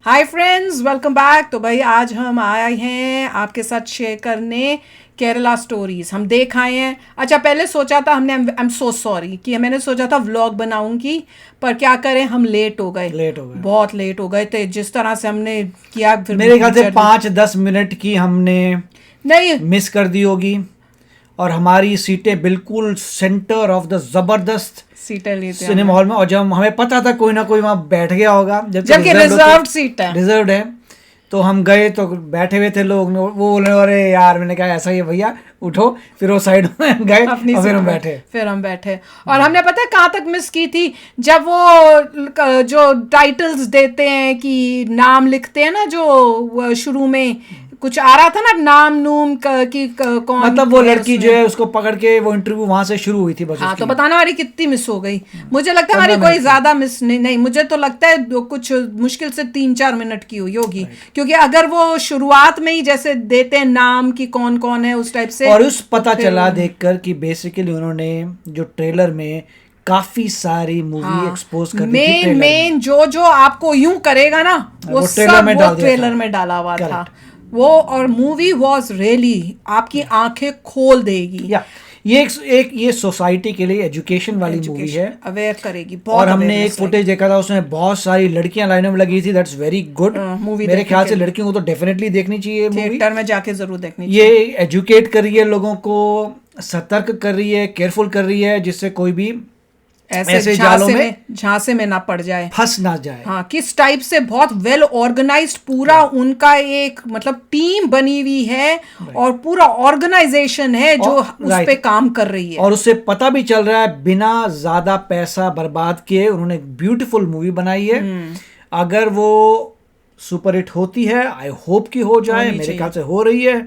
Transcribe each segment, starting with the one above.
Hi friends, welcome back. तो भाई आज हम आए हैं आपके साथ शेयर करने केरला स्टोरीज। हम देख आए हैं। अच्छा, पहले सोचा था हमने, आई एम सो सॉरी कि मैंने सोचा था व्लॉग बनाऊंगी, पर क्या करें, हम लेट हो गए, बहुत लेट हो गए थे। जिस तरह से हमने किया, फिर मेरे ख्याल से 5-10 मिनट की हमने नहीं मिस कर दी होगी। और हमारी सीटें बिल्कुल सेंटर ऑफ द जबरदस्त सीटें लेते सिनेमा हॉल में, और जब हमें पता था कोई ना कोई वहां बैठ गया होगा, जबकि रिजर्व्ड सीट है, रिजर्व्ड है, तो हम गए तो बैठे हुए थे लोग, वो बोले अरे यार, मैंने कहा ऐसा ही है भैया, उठो। फिर वो साइड में गए और फिर हम बैठे। और हमने पता है कहाँ तक मिस की थी, जब वो जो टाइटल्स देते हैं कि नाम लिखते हैं ना, जो शुरू में कुछ आ रहा था ना, नाम नूम की कौन, मतलब वो लड़की जो है उसको पकड़ के वो इंटरव्यू वहां से शुरू हुई थी बस। हाँ, तो बताना हमारी कितनी मिस हो गई। मुझे लगता है हमारी कोई ज्यादा मिस नहीं, मुझे तो लगता है कुछ मुश्किल से 3-4 मिनट की हुई होगी, क्योंकि अगर वो शुरुआत में ही जैसे देते हैं नाम की कौन कौन है उस टाइप से, और उस पता चला देखकर कि बेसिकली उन्होंने जो ट्रेलर में काफी सारी मूवी एक्सपोज कर दी थी। मेन जो आपको यूं करेगा ना, वो सब वो ट्रेलर में डाला हुआ था वो। और मूवी वॉज रियली आपकी आंखें खोल देगी। ये सोसाइटी के लिए एजुकेशन वाली मूवी है, अवेयर करेगी बहुत। और हमने एक फुटेज देखा था, उसमें बहुत सारी लड़कियां लाइनों में लगी थी। That's very good movie. मेरे ख्याल से लड़कियों को तो डेफिनेटली देखनी चाहिए, थिएटर में जाके जरूर देखनी चाहिए। ये एजुकेट कर रही है लोगों को, सतर्क कर रही है, केयरफुल कर रही है, जिससे कोई भी ऐसे झांसे में ना पड़ जाए, फंस ना जाए। हाँ, किस टाइप से बहुत वेल ऑर्गेनाइज्ड पूरा उनका एक मतलब टीम बनी हुई है, और पूरा ऑर्गेनाइजेशन है जो उस पे काम कर रही है। और उससे पता भी चल रहा है बिना ज्यादा पैसा बर्बाद किए उन्होंने एक ब्यूटीफुल मूवी बनाई है। अगर वो सुपर हिट होती है, आई होप कि हो जाए, मेरे ख्याल से हो रही है,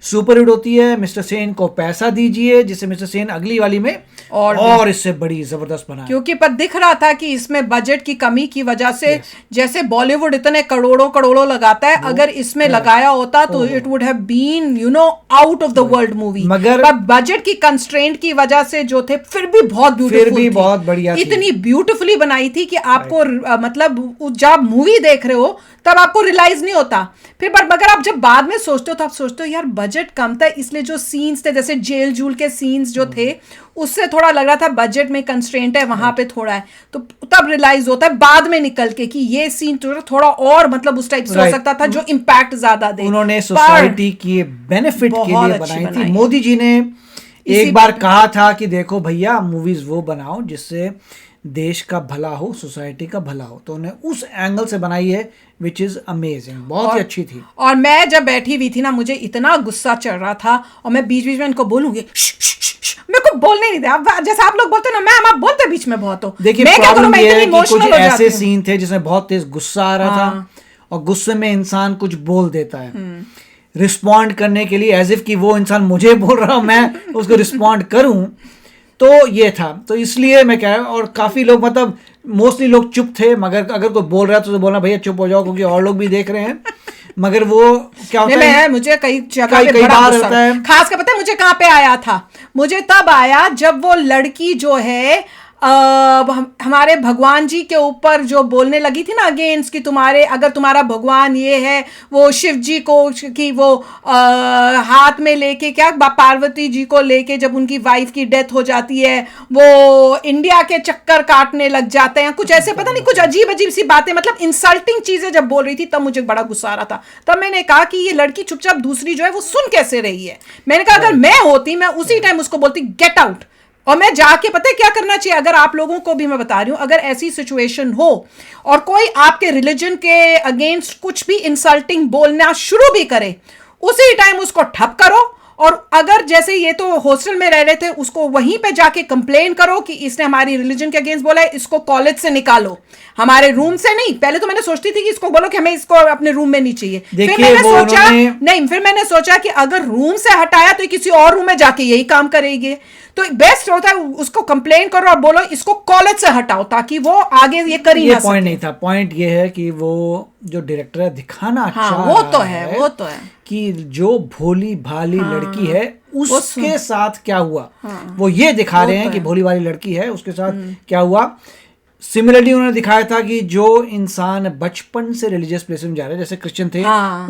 सुपर हिट होती है, मिस्टर सेन को पैसा दीजिए जिससे मिस्टर सेन अगली वाली में और इससे बड़ी जबरदस्त बनाए। क्योंकि पर दिख रहा था कि इसमें बजट की कमी की वजह से, जैसे बॉलीवुड इतने करोड़ों लगाता है, अगर इसमें लगाया होता तो it would have been out of the world movie. मगर बजट की कंस्ट्रेंट की वजह से जो थे, फिर भी बहुत ब्यूटीफुल, बहुत बढ़िया, इतनी ब्यूटीफुली बनाई थी कि आपको मतलब जब मूवी देख रहे हो तब आपको रियलाइज नहीं होता। फिर मगर आप जब बाद में सोचते हो तो आप सोचते हो यार बजट कम था, इसलिए जो सीन्स थे, जैसे जेल जूल के सीन्स जो थे, उससे थोड़ा लग रहा था बजट में कंस्ट्रेंट है, वहां पे थोड़ा है, तो तब रियलाइज होता है बाद में निकल के कि ये सीन थोड़ा और मतलब उस टाइप से हो सकता था जो इम्पैक्ट ज्यादा दे। उन्होंने सोसाइटी की बेनिफिट के लिए बनाई थी। मोदी जी ने एक बार कहा था कि देखो भैया, मूवीज वो बनाओ जिससे देश का भला हो, सोसाइटी का भला हो, तो उन्हें उस एंगल से बनाई है, विच इज अमेजिंग, बहुत ही अच्छी थी। और मैं जब बैठी हुई थी ना, मुझे इतना गुस्सा चढ़ रहा था, और मैं बीच बीच में इनको बोलूंगी, मेरे को बोलने नहीं दिया, जैसे आप लोग बोलते हो ना, मैम आप बोलते बीच में बहुत हो। देखिए, प्रॉब्लम ये है कि कुछ ऐसे सीन थे जिसमें बहुत तेज गुस्सा आ रहा था, और गुस्से में इंसान कुछ बोल देता है रिस्पॉन्ड करने के लिए, एज इफ कि वो इंसान मुझे बोल रहा हूं, मैं उसको रिस्पॉन्ड करूं। तो ये था, तो इसलिए मैं कह रहा हूं। और काफी लोग, मतलब मोस्टली लोग चुप थे, मगर अगर कोई बोल रहा है तो बोलना भैया चुप हो जाओ, क्योंकि और लोग भी देख रहे हैं। मगर वो क्या होता है, मुझे कई जगह पे बड़ा गुस्सा होता है। खास कर पता है मुझे कहाँ पे आया था, मुझे तब आया जब वो लड़की जो है हमारे भगवान जी के ऊपर जो बोलने लगी थी ना अगेंस्ट, कि तुम्हारे अगर तुम्हारा भगवान ये है, वो शिव जी को कि वो हाथ में लेके, क्या पार्वती जी को लेके जब उनकी वाइफ की डेथ हो जाती है, वो इंडिया के चक्कर काटने लग जाते हैं, कुछ ऐसे पता नहीं, कुछ अजीब सी बातें, मतलब इंसल्टिंग चीजें जब बोल रही थी, तब मुझे बड़ा गुस्सा आ रहा था। तब मैंने कहा कि ये लड़की चुपचाप दूसरी जो है वो सुन कैसे रही है। मैंने कहा अगर मैं होती, मैं उसी टाइम उसको बोलती गेट आउट, और मैं जाके पता है क्या करना चाहिए। अगर आप लोगों को भी मैं बता रही हूं, अगर ऐसी सिचुएशन हो और कोई आपके रिलीजन के अगेंस्ट कुछ भी इंसल्टिंग बोलना शुरू भी करे, उसी टाइम उसको ठप करो। और अगर जैसे ये तो हॉस्टल में रह रहे थे, उसको वहीं पे जाके कंप्लेन करो कि इसने हमारी रिलीजन के अगेंस्ट बोला है, इसको कॉलेज से निकालो, हमारे रूम से नहीं। पहले तो मैंने सोचती थी कि इसको बोलो कि हमें इसको अपने रूम में नहीं चाहिए, फिर मैंने सोचा कि अगर रूम से हटाया तो किसी और रूम में जाके यही काम करेगी, तो बेस्ट होता है उसको कंप्लेन करो और बोलो इसको कॉलेज से हटाओ, ताकि वो आगे ये कर ही ना सके। पॉइंट नहीं था, पॉइंट ये है कि वो जो डायरेक्टर है दिखाना अच्छा वो तो है कि जो भोली भाली लड़की है उसके साथ क्या हुआ, वो ये दिखा रहे हैं कि भोली भाली लड़की है उसके साथ क्या हुआ। सिमिलरली उन्होंने दिखाया था कि जो इंसान बचपन से रिलीजियस प्लेस में जा रहे हैं, जैसे क्रिश्चियन थे,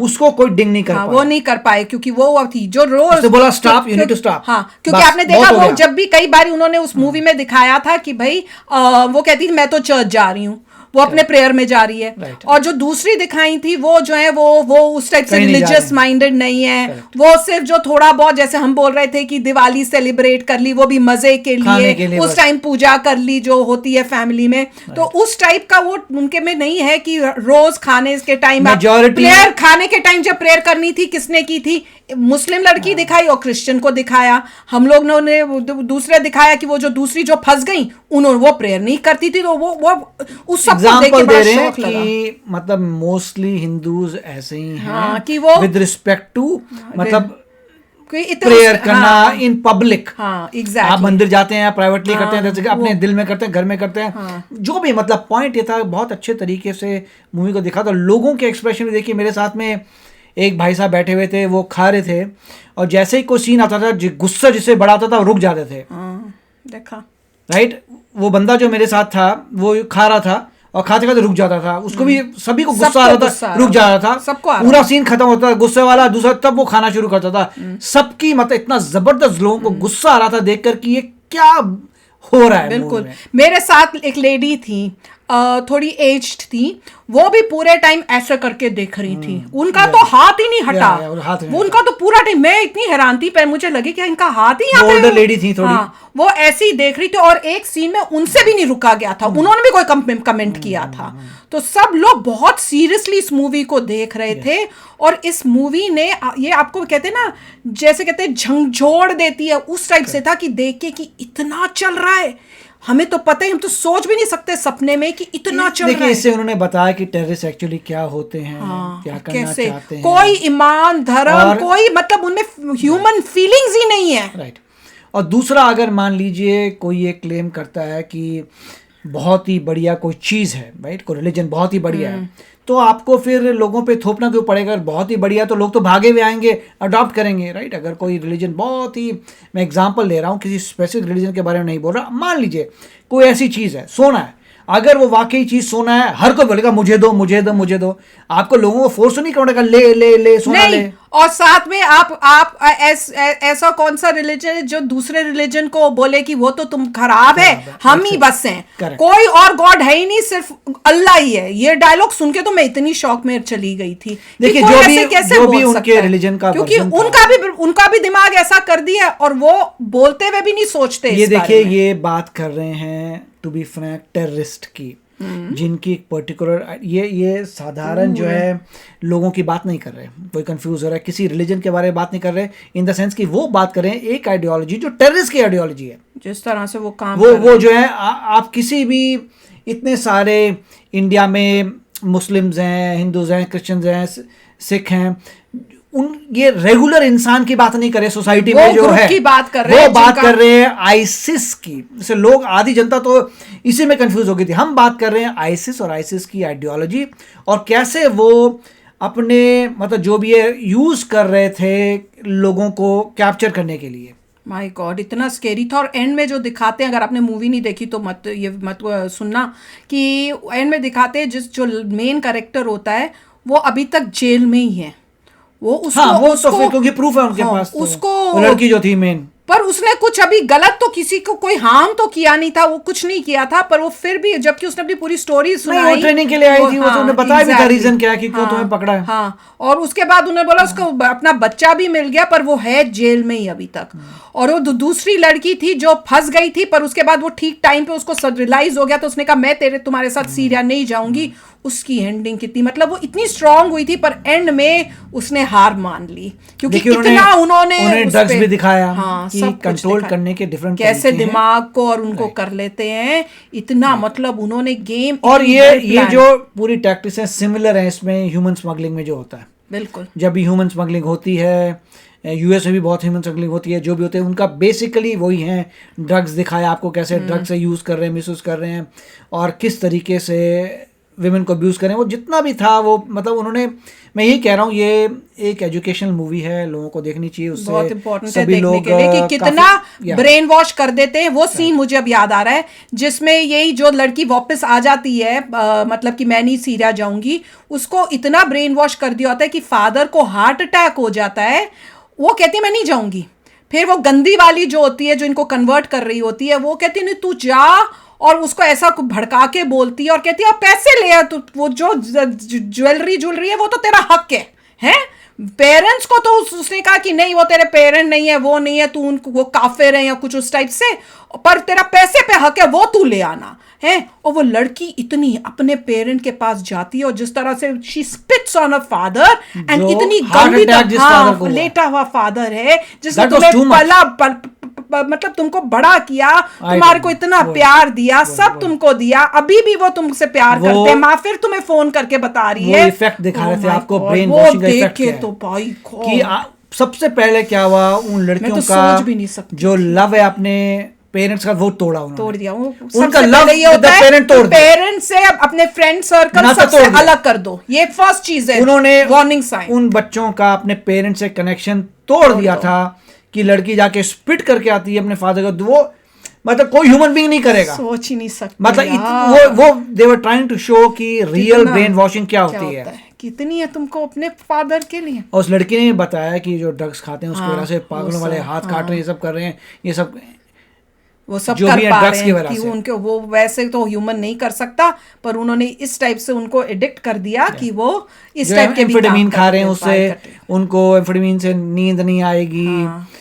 उसको कोई डिंग नहीं कर पाया, वो नहीं कर पाए, क्योंकि वो थी जो रोज उसने बोला stop, you need to stop. हाँ, क्योंकि आपने देखा वो जब भी कई बार उन्होंने उस मूवी में दिखाया था कि भाई वो कहती थी मैं तो चर्च जा रही हूँ, वो अपने प्रेयर में जा रही है। और जो दूसरी दिखाई थी वो जो है वो उस टाइप से रिलीजियस माइंडेड नहीं है, वो सिर्फ जो थोड़ा बहुत, जैसे हम बोल रहे थे कि दिवाली सेलिब्रेट कर ली, वो भी मजे के लिए उस टाइम पूजा कर ली जो होती है फैमिली में, तो उस टाइप का वो उनके में नहीं है कि रोज खाने के टाइम, प्रेयर खाने के टाइम जब प्रेयर करनी थी किसने की थी, मुस्लिम लड़की दिखाई और क्रिश्चियन को दिखाया। हम लोग ने दूसरे दिखाया कि वो जो दूसरी जो फंस गई उन्होंने वो प्रेयर नहीं करती थी, तो वो उस सब को देख के बड़ा शौक लगा कि मतलब मोस्टली हिंदूज ऐसे ही हैं, हाँ, कि वो विद रिस्पेक्ट टू मतलब प्रेयर करना इन पब्लिक। एग्जैक्टली, आप मंदिर जाते हैं, प्राइवेटली करते हैं, जैसे कि अपने दिल में करते हैं, घर में करते हैं, जो भी, मतलब पॉइंट ये था, बहुत अच्छे तरीके से मूवी को दिखा था। लोगों के एक्सप्रेशन भी देखिए, मेरे साथ में एक भाई साहब बैठे हुए थे, वो खा रहे थे, और जैसे ही कोई सीन आता था, गुस्सा जिससे बड़ा आता था, रुक जाते थे। देखा, राइट, वो बंदा जो मेरे साथ था वो खा रहा था और खाते खाते रुक जाता था, उसको भी, सभी को गुस्सा आ रहा था, रुक जा रहा था, सबको पूरा सीन खत्म होता था, गुस्से वाला दूसरा, तब वो खाना शुरू करता था। सबकी मतलब इतना जबरदस्त लोगों को गुस्सा आ रहा था देखकर कि ये क्या हो रहा है। बिल्कुल, मेरे साथ एक लेडी थी, थोड़ी एज्ड थी, वो भी पूरे टाइम ऐसे करके देख रही थी, उनका तो हाथ ही नहीं हटा, उनका तो पूरा टाइम, मैं इतनी हैरान थी, पर मुझे लगे कि इनका हाथ ही यहाँ पे, ओल्डर लेडी थी थोड़ी, वो ऐसे ही देख रही थी, और एक सीन में उनसे भी नहीं रुका गया था, उन्होंने भी कोई कमेंट किया था। तो सब लोग बहुत सीरियसली इस मूवी को देख रहे थे, और इस मूवी ने ये आपको कहते हैं ना, जैसे कहते हैं झंझोड़ देती है, उस टाइप से था कि देख के कि इतना चल रहा है, हमें तो पता ही, हम तो सोच भी नहीं सकते सपने में कि इतना चल रहा है। इससे उन्होंने बताया कि टेररिस्ट एक्चुअली क्या होते हैं, क्या करना चाहते हैं, कोई ईमान धर्म, कोई मतलब उनमें ह्यूमन फीलिंग्स ही नहीं है। राइट। और दूसरा, अगर मान लीजिए कोई ये क्लेम करता है कि बहुत ही बढ़िया कोई चीज़ है, राइट, कोई रिलीजन बहुत ही बढ़िया है, तो आपको फिर लोगों पे थोपना क्यों पड़ेगा? बहुत ही बढ़िया तो लोग तो भागे हुए आएंगे, अडॉप्ट करेंगे, राइट। अगर कोई रिलीजन बहुत ही, मैं एग्जांपल ले रहा हूँ, किसी स्पेसिफिक रिलीजन के बारे में नहीं बोल रहा, मान लीजिए कोई ऐसी चीज़ है, सोना है, अगर वो वाकई चीज सोना है, हर कोई बोलेगा मुझे दो मुझे दो मुझे दो, आपको लोगों को फोर्स नहीं करना का ले ले ले सोना ले। और साथ में आप ऐसा कौन सा रिलीजन है जो दूसरे रिलीजन को बोले कि वो तो तुम खराब है, हम ही बस हैं, कोई और गॉड है ही नहीं, सिर्फ अल्लाह ही है। ये डायलॉग सुन के तो मैं इतनी शॉक में चली गई थी। देखिए जो भी उनके रिलीजन का, क्योंकि उनका भी दिमाग ऐसा कर दिया, और वो बोलते हुए भी नहीं सोचते। ये देखिए, ये बात कर रहे हैं टू बी फ्रैंक टेररिस्ट की, जिनकी एक पर्टिकुलर, ये साधारण जो है लोगों की बात नहीं कर रहे, कोई कंफ्यूज हो रहा है, किसी रिलीजन के बारे में बात नहीं कर रहे, इन द सेंस कि वो बात कर रहे हैं एक आइडियोलॉजी जो टेररिस्ट की आइडियोलॉजी है, जिस तरह से वो काम वो जो है, आप किसी भी, इतने सारे इंडिया में मुस्लिम्स हैं, हिंदूज हैं, क्रिश्चियंस हैं, सिख हैं, ये रेगुलर इंसान की बात नहीं कर रहे, सोसाइटी में जो है की बात कर रहे हैं, वो बात कर रहे हैं आईसिस की। जैसे लोग, आधी जनता तो इसी में कंफ्यूज हो गई थी। हम बात कर रहे हैं आईसिस और आईसिस की आइडियोलॉजी, और कैसे वो अपने मतलब जो भी है यूज कर रहे थे लोगों को कैप्चर करने के लिए। माय गॉड, इतना स्केरी था। और एंड में जो दिखाते हैं, अगर आपने मूवी नहीं देखी तो मत सुनना, कि एंड में दिखाते हैं जो मेन कैरेक्टर होता है वो अभी तक जेल में ही है। वो उसको, हाँ, वो तो फिर क्योंकि प्रूफ है उनके पास, तो उसको लड़की जो थी मेन, पर उसने कुछ अभी गलत तो किसी को कोई हार्म तो किया नहीं था, वो कुछ नहीं किया था, पर वो फिर भी, जबकि उसने अपनी पूरी स्टोरी सुनाई, वो ट्रेनिंग के लिए आई थी, वो तो उन्हें बताया भी था रीजन क्या है कि क्यों तुम्हें पकड़ा है। हाँ, और उसके बाद उन्होंने बोला उसको अपना बच्चा भी मिल गया, पर वो है जेल में ही अभी तक। और वो दूसरी लड़की थी जो फंस गई थी, पर उसके बाद वो ठीक टाइम पे उसको रियलाइज हो गया, तो उसने कहा मैं तुम्हारे साथ सीरिया नहीं जाऊंगी। उसकी एंडिंग कितनी, मतलब वो इतनी स्ट्रांग हुई थी, पर एंड में उसने हार मान ली, क्योंकि इतना उन्होंने ड्रग्स भी दिखाया, हाँ, कि कंट्रोल करने के डिफरेंट कैसे दिमाग को और उनको कर लेते हैं इतना, मतलब उन्होंने गेम। और ये जो पूरी टैक्टिक्स है सिमिलर है इसमें ह्यूमन स्मगलिंग में जो होता है। बिल्कुल, जब भी ह्यूमन स्मगलिंग होती है, यूएस में भी बहुत ह्यूमन स्मगलिंग होती है, जो भी होते हैं उनका बेसिकली वही है, ड्रग्स दिखाया आपको, कैसे ड्रग्स से यूज़ कर रहे हैं, मिसयूज़ कर रहे हैं, और किस तरीके से विमेन को अब्यूज करें, वो जितना भी था वो मतलब उन्होंने, मैं यही कह रहा हूँ ये एक एजुकेशनल मूवी है, लोगों को देखनी चाहिए, उससे बहुत इंपॉर्टेंट है सभी देखने लोग के लिए कि कितना ब्रेन वॉश कर देते हैं। वो सीन मुझे अब याद आ रहा है जिसमें यही जो लड़की वापस आ जाती है, मतलब कि मैं नहीं सीरिया जाऊंगी, उसको इतना ब्रेन वॉश कर दिया होता है कि फादर को हार्ट अटैक हो जाता है, वो कहती है मैं नहीं जाऊंगी। फिर वो गंदी वाली जो होती है जो इनको कन्वर्ट कर रही होती है, वो कहती है नहीं तू जा, और उसको ऐसा भड़का के बोलती है और कहती है अब पैसे ले आ, तू वो जो ज्वेलरी है वो तो तेरा हक है? पेरेंट्स को तो उसने कहा कि नहीं वो तेरे पेरेंट नहीं है, वो नहीं है, तू उनको वो काफिर है या कुछ उस टाइप से, पर तेरा पैसे पे हक है, वो तू ले आना है। और वो लड़की इतनी अपने पेरेंट के पास जाती है और जिस तरह से she spits on a father and इतनी गंदी लेटा हुआ फादर है जिसने तुम्हें मतलब तुमको बड़ा किया, तुम्हारे को इतना प्यार दिया, सब तुमको दिया, अभी भी वो तुमसे प्यार करते हैं, माँ फिर तुम्हें फोन करके बता रही है। इफेक्ट दिखा रहे थे आपको, ब्रेन वॉशिंग का इफेक्ट है तो भाई कि सबसे पहले क्या हुआ उन लड़कियों तो का सोच भी नहीं सकती जो लव है अपने पेरेंट्स का, वो तोड़ दिया उनका लव पेरेंट तोड़ दिया, पेरेंट्स से अपने फ्रेंड सर्कल सबसे अलग कर दो, ये फर्स्ट चीज है, उन्होंने वार्निंग साइन। उन बच्चों का अपने पेरेंट्स से कनेक्शन तोड़ दिया था कि लड़की जाके स्पिट करके आती है अपने फादर का, वो मतलब कोई ह्यूमन बीइंग नहीं करेगा, सोच ही नहीं सकते मतलब वो दे वर ट्राइंग टू शो कि रियल ब्रेन वॉशिंग क्या होती है, कितनी है तुमको अपने फादर के लिए। और उस लड़की ने बताया कि जो ड्रग्स खाते हैं उसकी वजह से पागलों वाले हाथ काट रहे हैं, ये सब कर रहे हैं, ये सब वो सब कर पा रहे हैं कि उनके वो वैसे तो ह्यूमन नहीं कर सकता, पर उन्होंने इस टाइप से उनको एडिक्ट कर दिया कि वो इस टाइप के एम्फेटामिन खा रहे हैं, उससे उनको एम्फेटामिन से नींद नहीं आएगी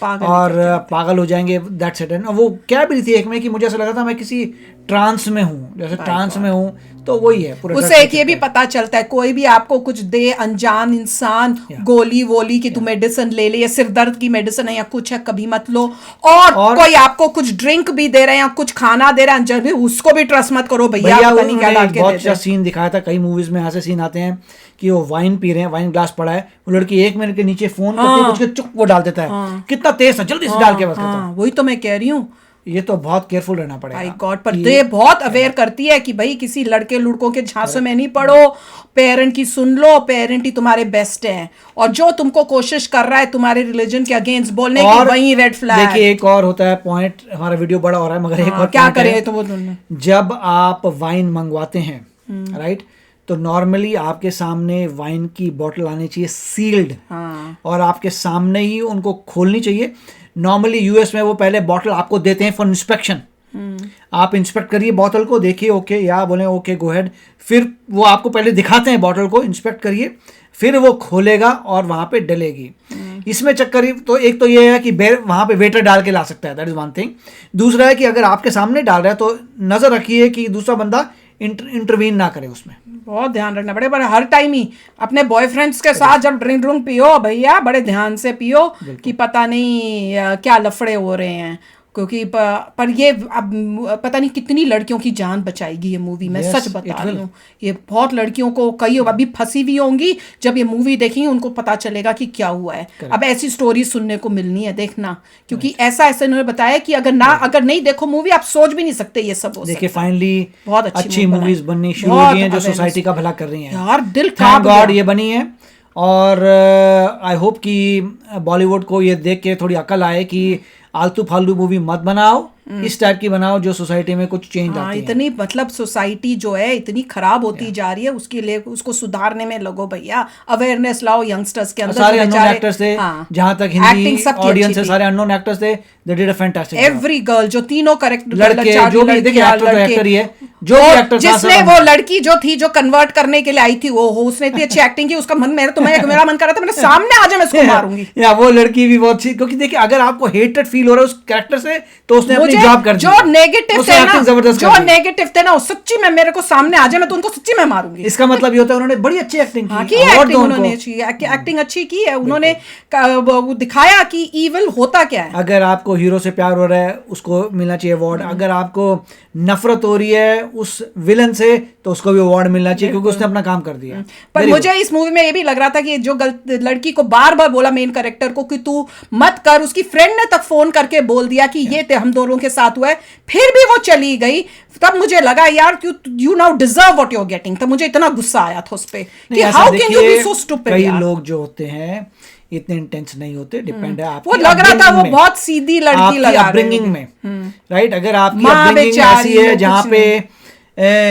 और पागल हो जाएंगे, दैट्स इट। वो क्या भी थी एक में कि मुझे ऐसा लगा था मैं किसी ट्रांस में हूँ, जैसे ट्रांस में हूँ, तो वही है पूरा। उससे एक ये भी पता चलता है कोई भी आपको कुछ दे, अनजान इंसान गोली वोली कि तू मेडिसिन ले ले, या सिर दर्द की मेडिसिन है या कुछ है, कभी मत लो। और कोई आपको कुछ ड्रिंक भी दे रहे हैं या कुछ खाना दे रहे हैं, जब भी उसको भी ट्रस्ट मत करो भैया, पता नहीं क्या डाल के बहुत अच्छा सीन दिखाया था, कई मूवीज में ऐसे सीन आते हैं कि वो वाइन पी रहे हैं, वाइन ग्लास पड़ा है, वो लड़की 1 मिनट के नीचे फोन करके कुछ चुक वो डाल देता है, कितना तेज है, जल्दी से डाल के बस खत्म। वही तो मैं कह रही हूँ, ये तो बहुत केयरफुल रहना पड़ेगा। भाई गॉड, पर ये बहुत अवेयर करती है कि भाई किसी लड़के लुड़कों के झांसे में नहीं पड़ो, पेरेंट की सुन लो, पेरेंट ही तुम्हारे बेस्ट हैं, और जो तुमको कोशिश कर रहा है तुम्हारे रिलीजन के अगेंस्ट बोलने की, वही रेड फ्लैग। देखिए एक और होता है पॉइंट, हमारा वीडियो बड़ा हो रहा है मगर एक और क्या करे तो वो जब आप वाइन मंगवाते हैं राइट, तो नॉर्मली आपके सामने वाइन की बोतल आनी चाहिए सील्ड, और आपके सामने ही उनको खोलनी चाहिए। नॉर्मली यूएस में वो पहले बोतल आपको देते हैं फॉर इंस्पेक्शन, आप इंस्पेक्ट करिए बोतल को, देखिए ओके या बोले ओके गो हेड, फिर वो आपको पहले दिखाते हैं बोतल को, इंस्पेक्ट करिए, फिर वो खोलेगा और वहां पे डलेगी। इसमें चक्कर तो एक तो ये है कि वहां पे वेटर डाल के ला सकता है, दैट इज वन थिंग। दूसरा है कि अगर आपके सामने डाल रहा है तो नजर रखिए कि दूसरा बंदा इंटरवीन ना करे उसमें, बहुत ध्यान रखना पड़ेगा। पर हर टाइम ही अपने बॉयफ्रेंड्स के साथ जब ड्रिंक पियो भैया, बड़े ध्यान से पियो कि पता नहीं क्या लफड़े हो रहे हैं, क्योंकि पर ये अब पता नहीं कितनी लड़कियों की जान बचाएगी ये मूवी, मैं सच बता रही हूँ। ये बहुत लड़कियों को, कई अभी फंसी हुई होंगी, जब ये मूवी देखेंगी उनको पता चलेगा कि क्या हुआ है। अब ऐसी स्टोरी सुनने को मिलनी है, देखना, क्योंकि ऐसा उन्होंने बताया कि अगर नहीं देखो मूवी आप सोच भी नहीं सकते ये सब हो। देखिए फाइनली बहुत अच्छी मूवीज बननी शुरू हो गई हैं जो सोसाइटी का भला कर रही हैं यार, दिल थैंक गॉड ये बनी है। और आई होप कि बॉलीवुड को ये देख के थोड़ी अकल आए कि आलतू फालतू मूवी मत बनाओ, इस टाइप की बनाओ जो सोसाइटी में कुछ चेंज आती है। इतनी मतलब सोसाइटी जो है इतनी खराब होती जा रही है, उसके लिए उसको सुधारने में लगो भैया, अवेयरनेस लाओ यंगस्टर्स के अंदर। सारे अननोन एक्टर्स थे, जहां तक हिंदी ऑडियंस है सारे अननोन एक्टर्स थे, they did a fantastic job. Every girl जो तीनों करेक्ट लड़के जो भी देखिए एक्टर ही है, जो भी एक्टर जिसने वो लड़की जो थी जो कन्वर्ट करने के लिए आई थी, वो उसने इतनी अच्छी एक्टिंग की, उसका मन मेरा मन कर रहा था मेरे सामने आ जाए मैं इसको मारूंगी। या वो लड़की भी बहुत अच्छी, क्योंकि देखिए अगर आपको हेटेड फील हो रहा है उस कैरेक्टर से तो उसने अपनी जॉब कर दी। जो नेगेटिव थे ना सच्ची में मेरे को सामने आ जाए मैं तो उनको सच्ची में मारूंगी। इसका मतलब ये होता है उन्होंने बड़ी अच्छी एक्टिंग की, उन्होंने एक्टिंग अच्छी की है, उन्होंने दिखाया कि इविल होता क्या है। अगर आपको हीरो से प्यार हो रहा है उसको मिलना चाहिए अवार्ड, अगर आपको नफरत हो रही है उस विलन से तो उसको भी अवार्ड मिलना चाहिए क्योंकि उसने अपना काम कर दिया। पर मुझे इस मूवी में ये भी लग रहा था कि जो लड़की को बार बार बोला मेन कैरेक्टर को कि तू मत कर, उसकी फ्रेंड ने तक फोन करके बोल दिया कि ये हम दोनों के साथ हुआ है, फिर भी वो चली गई। तब मुझे लगा यार you now deserve what you are getting. तब मुझे इतना गुस्सा आया था उस पे कि how can you be so stupid. कई लोग जो होते हैं इतने इंटेंस नहीं होते, डिपेंड है आपकी वो लग रहा था वो बहुत सीधी लड़की लगा अपब्रिंगिंग में, राइट। अगर आपकी अपब्रिंगिंग ऐसी है जहाँ पे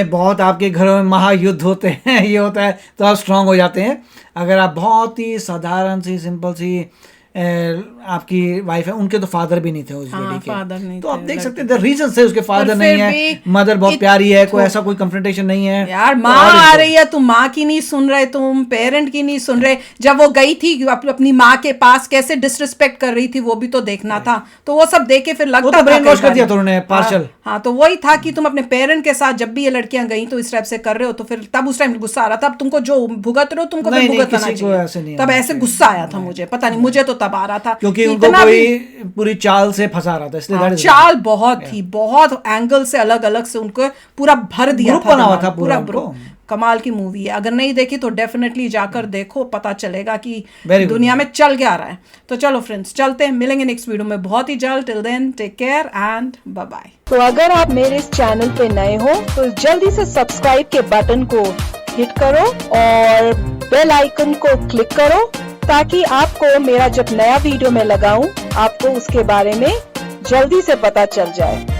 बहुत आपके घरों में महायुद्ध होते हैं, ये होता है, तो आप स्ट्रांग हो जाते हैं। अगर आप बहुत ही साधारण सी सिंपल सी आपकी वाइफ है, उनके तो फादर भी नहीं थे उस लेडी के, तो आप देख सकते हैं रीजन से उसके फादर नहीं है, मदर बहुत प्यारी है, कोई ऐसा कोई कंफ्रंटेशन नहीं है। यार माँ आ रही है, तुम माँ की नहीं सुन रहे, तुम पेरेंट की नहीं सुन रहे। जब वो गई थी अपनी माँ के पास कैसे डिसरिस्पेक्ट कर रही थी वो भी तो देखना था। तो वो सब देख के फिर लगता था ब्रेन वॉश कर दिया उन्होंने पार्शल। हाँ, तो वही था कि तुम अपने पेरेंट के साथ जब भी ये लड़कियां गई तो इस टाइप से कर रहे हो, तो फिर तब उस टाइम गुस्सा आ रहा था। अब तुमको जो भुगत रहे हो तुमको फिर भुगतना चाहिए। तब ऐसे गुस्सा आया था मुझे, पता नहीं, मुझे तो तब आ रहा था क्योंकि उनको कोई पूरी चाल से फंसा रहा था, इसलिए चाल बहुत एंगल से अलग अलग से उनको पूरा भर दिया था पूरा। कमाल की मूवी है, अगर नहीं देखी तो डेफिनेटली जाकर देखो, पता चलेगा कि दुनिया में चल क्या रहा है। तो चलो फ्रेंड्स, चलते हैं, मिलेंगे नेक्स्ट वीडियो में बहुत ही जल्द। Till then take care and bye bye. तो अगर आप मेरे इस चैनल पे नए हो तो जल्दी से सब्सक्राइब के बटन को हिट करो और बेल आइकन को क्लिक करो ताकि आपको मेरा जब नया वीडियो मैं लगाऊं आपको उसके बारे में जल्दी से पता चल जाए।